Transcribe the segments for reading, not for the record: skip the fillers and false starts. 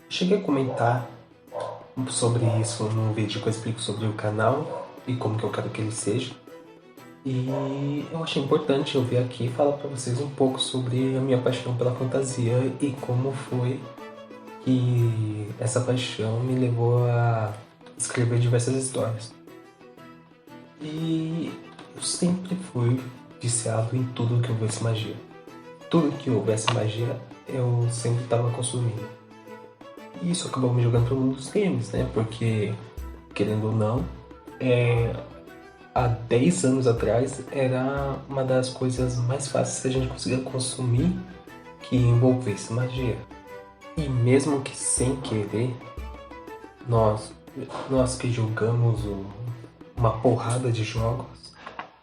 Cheguei a comentar sobre isso num vídeo que eu explico sobre o canal e como que eu quero que ele seja. E eu achei importante eu vir aqui e falar para vocês um pouco sobre a minha paixão pela fantasia e como foi que essa paixão me levou a escrever diversas histórias. E eu sempre fui viciado em tudo que houvesse magia. Tudo que houvesse magia, eu sempre estava consumindo. E isso acabou me jogando pro mundo dos games, né? Porque, querendo ou não, há 10 anos atrás era uma das coisas mais fáceis que a gente conseguia consumir que envolvesse magia. E mesmo que sem querer, nós, nós que jogamos uma porrada de jogos,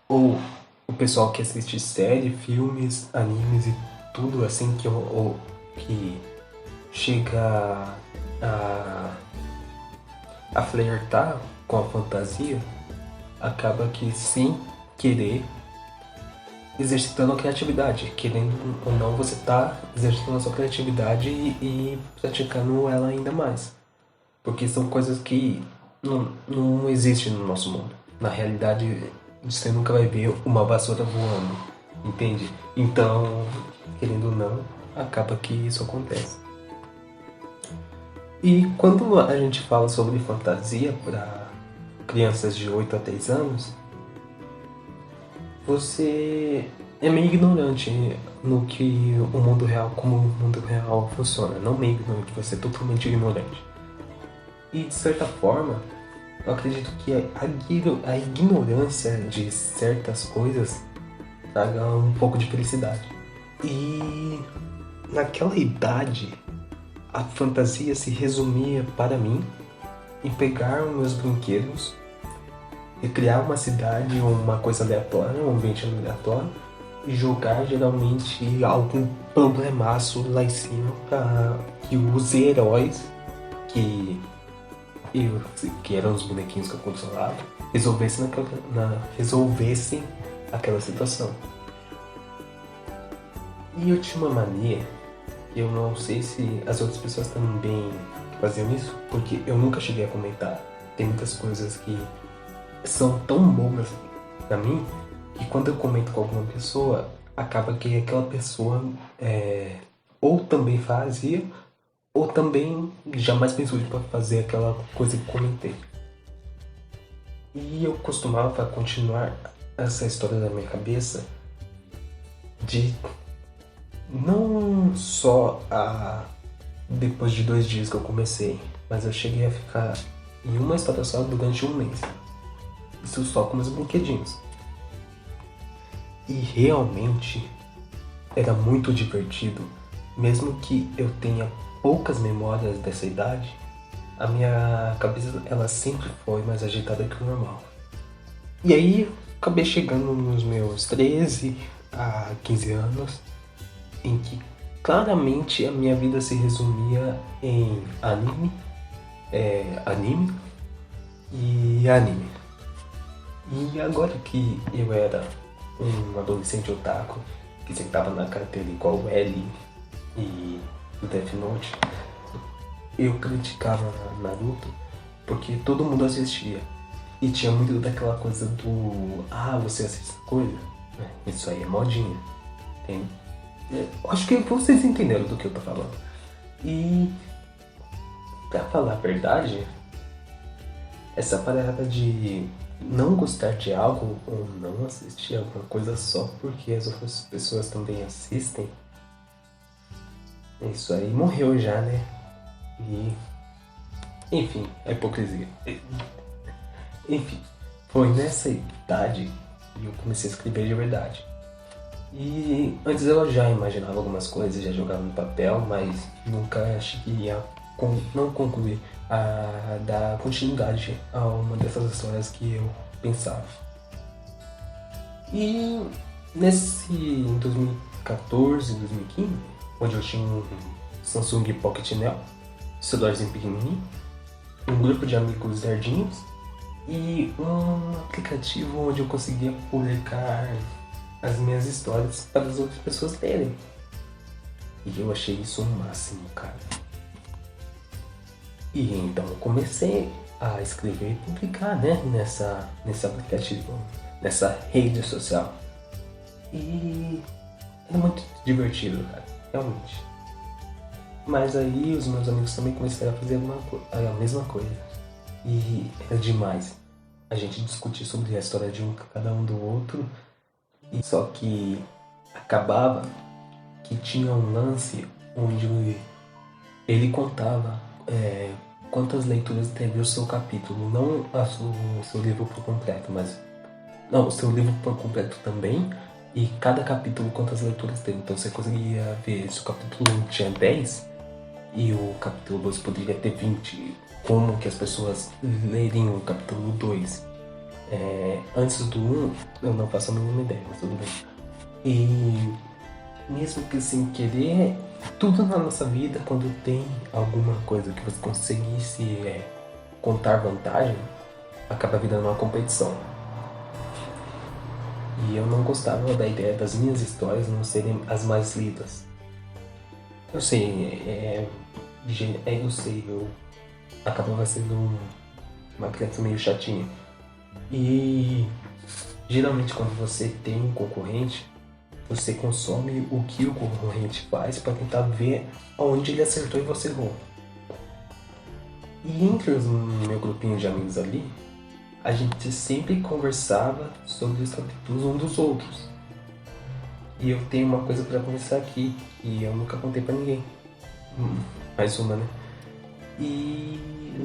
ou o pessoal que assiste série, filmes, animes e tudo assim que chega a, a flertar com a fantasia, acaba que sem querer exercitando a criatividade. Querendo ou não, você está exercitando a sua criatividade e praticando ela ainda mais. Porque são coisas que não existem no nosso mundo. Na realidade, você nunca vai ver uma vassoura voando, entende? Então, querendo ou não, acaba que isso acontece. E quando a gente fala sobre fantasia para crianças de 8 a 10 anos, você é meio ignorante no que o mundo real, como o mundo real funciona. Não meio ignorante, você é totalmente ignorante. E de certa forma, eu acredito que a ignorância de certas coisas traga um pouco de felicidade. E naquela idade, a fantasia se resumia para mim em pegar os meus brinquedos e criar uma cidade ou uma coisa aleatória, um ambiente aleatório, e jogar geralmente algum problemaço lá em cima para que os heróis que eram os bonequinhos que eu controlava resolvessem aquela situação. E eu tinha uma mania, eu não sei se as outras pessoas também faziam isso, porque eu nunca cheguei a comentar. Tem muitas coisas que são tão boas pra mim que quando eu comento com alguma pessoa, acaba que aquela pessoa ou também fazia ou também jamais pensou para fazer aquela coisa que comentei. E eu costumava continuar essa história na minha cabeça de não só depois de 2 dias que eu comecei, mas eu cheguei a ficar em uma história só durante 1 mês. Isso só com meus brinquedinhos. E realmente era muito divertido, mesmo que eu tenha poucas memórias dessa idade, a minha cabeça ela sempre foi mais agitada que o normal. E aí acabei chegando nos meus 13 a 15 anos, em que claramente a minha vida se resumia em anime e anime. E agora que eu era um adolescente otaku, que sentava na carteira igual o L e o Death Note, eu criticava Naruto porque todo mundo assistia. E tinha muito daquela coisa do você assiste essa coisa? Isso aí é modinha. Entende? Acho que vocês entenderam do que eu tô falando. E pra falar a verdade, essa parada de não gostar de algo ou não assistir alguma coisa só porque as outras pessoas também assistem, isso aí morreu já, né? E enfim, a hipocrisia. Enfim, foi nessa idade que eu comecei a escrever de verdade. E antes eu já imaginava algumas coisas, já jogava no papel, mas nunca cheguei a não concluir a dar continuidade a uma dessas histórias que eu pensava. E em 2014, 2015, onde eu tinha um Samsung Pocket Neo, celularzinho pequenininho, um grupo de amigos nerdinhos e um aplicativo onde eu conseguia publicar as minhas histórias para as outras pessoas lerem. E eu achei isso o máximo, cara. E então eu comecei a escrever e publicar, né, nesse aplicativo, nessa rede social. E era muito divertido, cara, realmente. Mas aí os meus amigos também começaram a fazer a mesma coisa. E era demais. A gente discutir sobre a história de cada um do outro. E só que acabava que tinha um lance onde ele contava quantas leituras teve o seu capítulo. Não o seu livro por completo, mas... Não, o seu livro por completo também. E cada capítulo quantas leituras teve. Então você conseguia ver se o capítulo 1 tinha 10 e o capítulo 2 poderia ter 20. Como que as pessoas leriam o capítulo 2. Antes do 1, eu não faço a mínima ideia, mas tudo bem. E mesmo que sem querer, tudo na nossa vida, quando tem alguma coisa que você conseguisse contar vantagem, acaba virando uma competição. E eu não gostava da ideia das minhas histórias não serem as mais lidas. Eu sei, eu acabava sendo uma criança meio chatinha. E geralmente quando você tem um concorrente, você consome o que o concorrente faz para tentar ver onde ele acertou e você errou. E entre os meu grupinho de amigos ali, a gente sempre conversava sobre os capítulos um dos outros. E eu tenho uma coisa para conversar aqui, e eu nunca contei para ninguém. Mais uma, né? E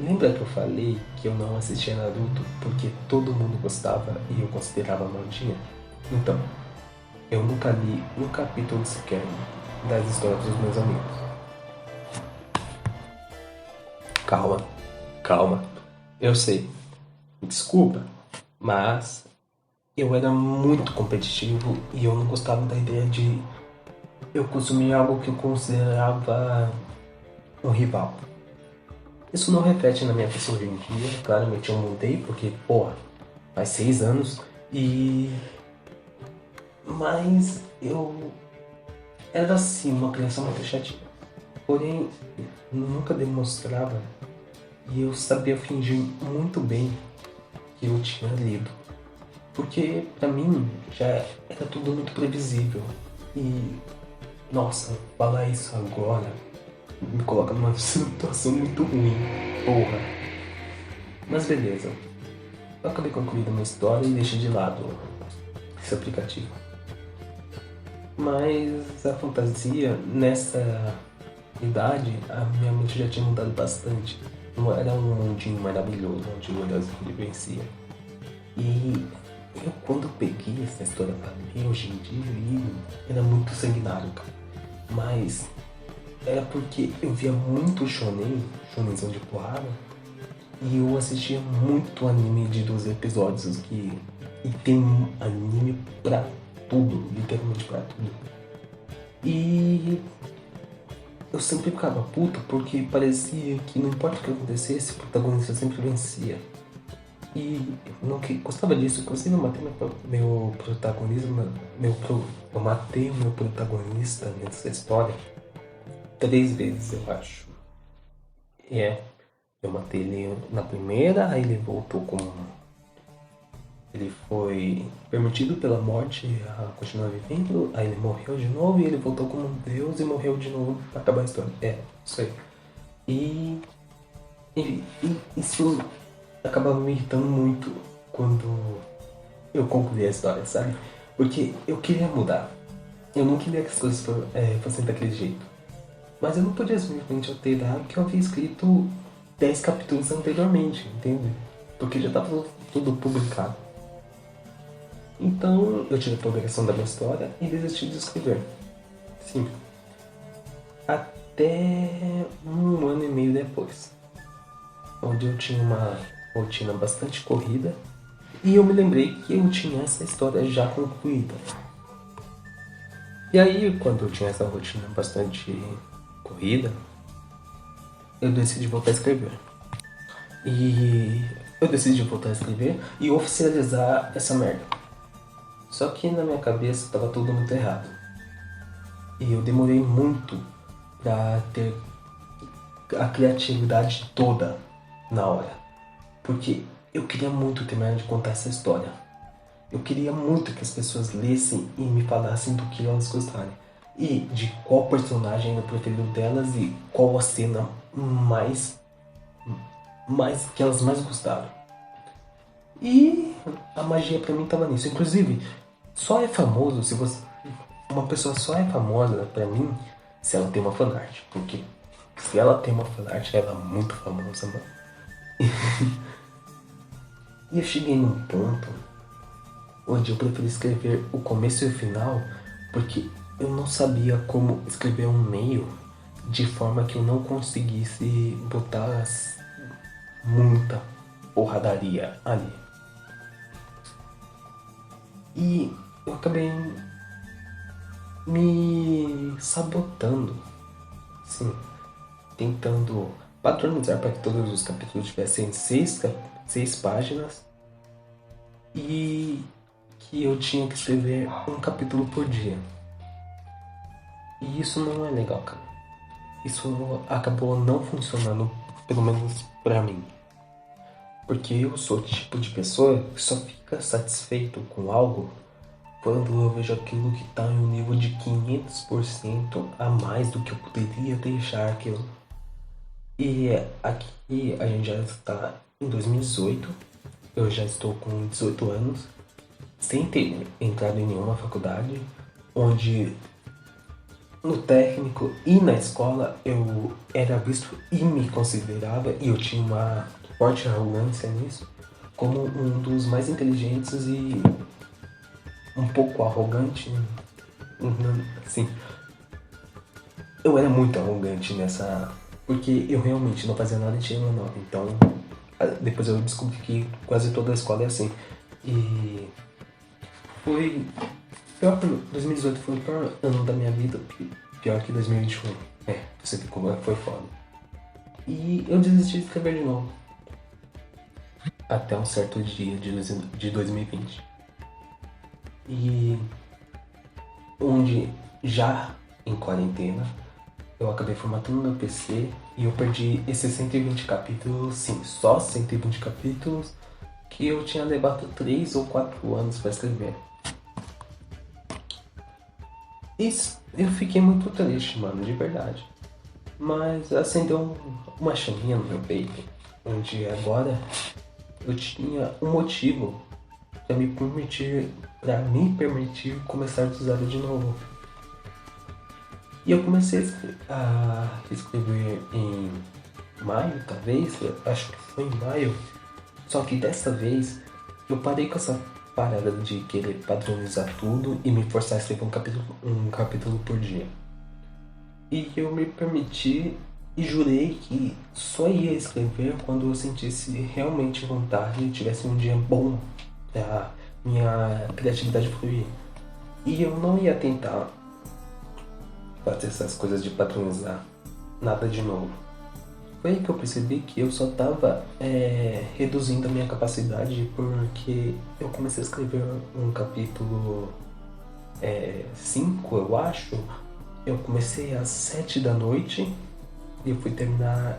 lembra que eu falei que eu não assistia Naruto porque todo mundo gostava e eu considerava maldinha? Então, eu nunca li um capítulo sequer das histórias dos meus amigos. Calma. Eu sei. Desculpa, mas eu era muito competitivo e eu não gostava da ideia de eu consumir algo que eu considerava um rival. Isso não reflete na minha pessoa hoje em dia, claramente eu mudei porque, faz 6 anos mas eu era assim, uma criança muito chatinha. Porém, nunca demonstrava e eu sabia fingir muito bem que eu tinha lido. Porque pra mim já era tudo muito previsível. E, nossa, falar isso agora me coloca numa situação muito ruim. Porra. Mas beleza. Eu acabei concluindo a minha história e deixei de lado esse aplicativo. Mas a fantasia, nessa idade, a minha mente já tinha mudado bastante. Não era um mundinho maravilhoso onde o Brasil vencia. E eu, quando peguei essa história pra ler hoje em dia, era muito sanguinário, cara. Mas era porque eu via muito shonenzão de porrada, e eu assistia muito anime de 12 episódios, e tem anime pra tudo, literalmente pra tudo. E eu sempre ficava puto porque parecia que não importa o que acontecesse, o protagonista sempre vencia. E eu não gostava disso, inclusive eu matei meu protagonismo, eu matei o meu protagonista nessa história 3 vezes, eu acho. Eu matei ele na primeira, aí ele voltou como... Ele foi permitido pela morte a continuar vivendo, aí ele morreu de novo e ele voltou como um deus e morreu de novo pra acabar a história. Isso aí. E isso acabava me irritando muito quando eu concluí a história, sabe? Porque eu queria mudar. Eu não queria que as coisas fossem daquele jeito. Mas eu não podia simplesmente alterar o que eu havia escrito 10 capítulos anteriormente, entende? Porque já estava tudo publicado. Então eu tive a publicação da minha história e desisti de escrever. Sim. Até 1 ano e meio depois, onde eu tinha uma rotina bastante corrida e eu me lembrei que eu tinha essa história já concluída. E aí, quando eu tinha essa rotina bastante corrida, eu decidi voltar a escrever. E oficializar essa merda. Só que na minha cabeça estava tudo muito errado. E eu demorei muito pra ter a criatividade toda na hora. Porque eu queria muito terminar de contar essa história. Eu queria muito que as pessoas lessem e me falassem do que elas gostarem. E de qual personagem era o preferido delas e qual a cena mais que elas mais gostaram. E a magia pra mim tava nisso. Inclusive, só é famoso se você... Uma pessoa só é famosa pra mim se ela tem uma fanart. Porque se ela tem uma fanart, ela é muito famosa, mano. E eu cheguei num ponto onde eu preferi escrever o começo e o final, porque eu não sabia como escrever um meio de forma que eu não conseguisse botar muita porradaria ali. E eu acabei me sabotando, sim, tentando padronizar para que todos os capítulos tivessem 6 páginas e que eu tinha que escrever um capítulo por dia. E isso não é legal, cara. Isso acabou não funcionando, pelo menos pra mim. Porque eu sou o tipo de pessoa que só fica satisfeito com algo quando eu vejo aquilo que tá em um nível de 500% a mais do que eu poderia deixar aquilo. E aqui a gente já está em 2018, eu já estou com 18 anos, sem ter entrado em nenhuma faculdade, onde no técnico e na escola eu era visto e me considerava, e eu tinha uma forte arrogância nisso, como um dos mais inteligentes e um pouco arrogante, assim. Eu era muito arrogante nessa, porque eu realmente não fazia nada e tinha uma nota. Então, depois eu descobri que quase toda a escola é assim. E foi pior que 2018 foi o pior ano da minha vida, pior que 2021. Você viu como foi foda. E eu desisti de escrever de novo. Até um certo dia de 2020. E onde já em quarentena eu acabei formatando meu PC e eu perdi esses 120 capítulos, sim, só 120 capítulos que eu tinha levado 3 ou 4 anos para escrever. Isso, eu fiquei muito triste, mano, de verdade. Mas acendeu uma chaminha no meu peito, onde agora eu tinha um motivo para me permitir começar do zero de novo. E eu comecei a escrever em maio, talvez, acho que foi em maio. Só que dessa vez eu parei com essa parada de querer padronizar tudo e me forçar a escrever um capítulo por dia. E eu me permiti e jurei que só ia escrever quando eu sentisse realmente vontade e tivesse um dia bom pra minha criatividade fluir. E eu não ia tentar fazer essas coisas de padronizar nada de novo. Foi aí que eu percebi que eu só tava reduzindo a minha capacidade, porque eu comecei a escrever um capítulo 5, eu acho. Eu comecei às 7 da noite e eu fui terminar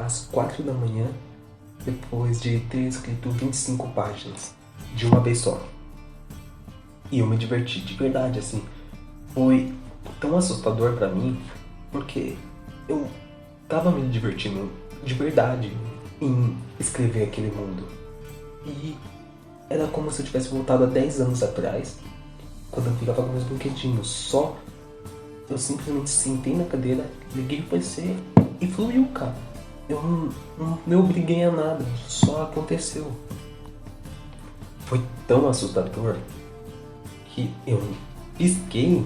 às 4 da manhã, depois de ter escrito 25 páginas de uma vez só. E eu me diverti de verdade, assim. Foi tão assustador pra mim, porque eu tava me divertindo de verdade em escrever aquele mundo. E era como se eu tivesse voltado a 10 anos atrás, quando eu ficava com meus brinquedinhos. Só eu simplesmente sentei na cadeira, liguei o PC e fluiu, cara. Eu não me obriguei a nada, só aconteceu. Foi tão assustador que eu pisquei,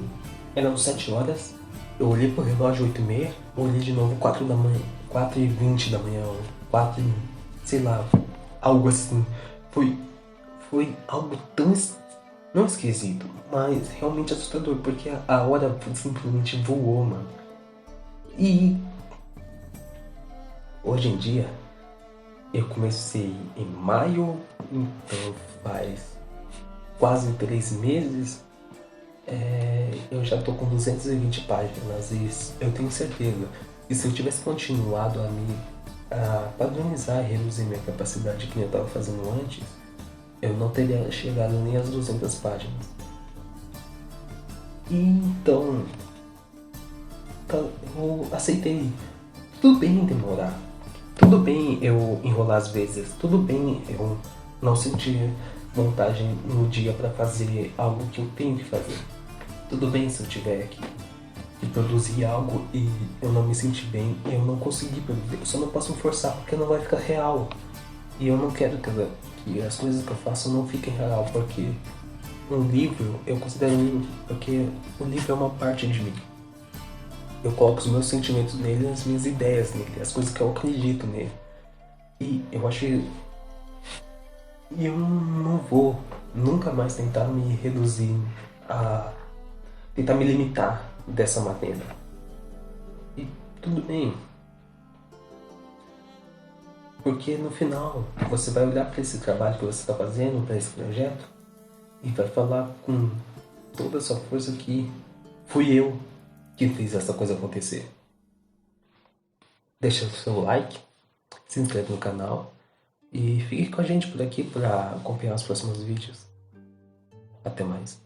eram 7 horas, eu olhei pro relógio 8h30, eu olhei de novo 4 da manhã, 4h20 da manhã, 4 sei lá, algo assim. Foi algo tão, não esquisito, mas realmente assustador, porque a hora simplesmente voou, mano. E hoje em dia, eu comecei em maio, então faz quase 3 meses. eu já tô com 220 páginas e eu tenho certeza que se eu tivesse continuado a padronizar e reduzir minha capacidade que eu estava fazendo antes, eu não teria chegado nem às 200 páginas. E então, eu aceitei. Tudo bem demorar. Tudo bem eu enrolar às vezes. Tudo bem eu não sentir vontade no dia para fazer algo que eu tenho que fazer. Tudo bem se eu tiver que produzir algo e eu não me sentir bem e eu não conseguir produzir. Eu só não posso me forçar porque não vai ficar real. E eu não quero que as coisas que eu faço não fiquem real, porque um livro eu considero um livro porque o livro é uma parte de mim. Eu coloco os meus sentimentos nele, as minhas ideias nele, as coisas que eu acredito nele. E eu acho que eu não vou nunca mais tentar me reduzir a tentar me limitar dessa maneira. E tudo bem, porque no final você vai olhar para esse trabalho que você está fazendo, para esse projeto, e vai falar com toda a sua força que fui eu que fiz essa coisa acontecer. Deixa o seu like, se inscreve no canal e fique com a gente por aqui para acompanhar os próximos vídeos. Até mais.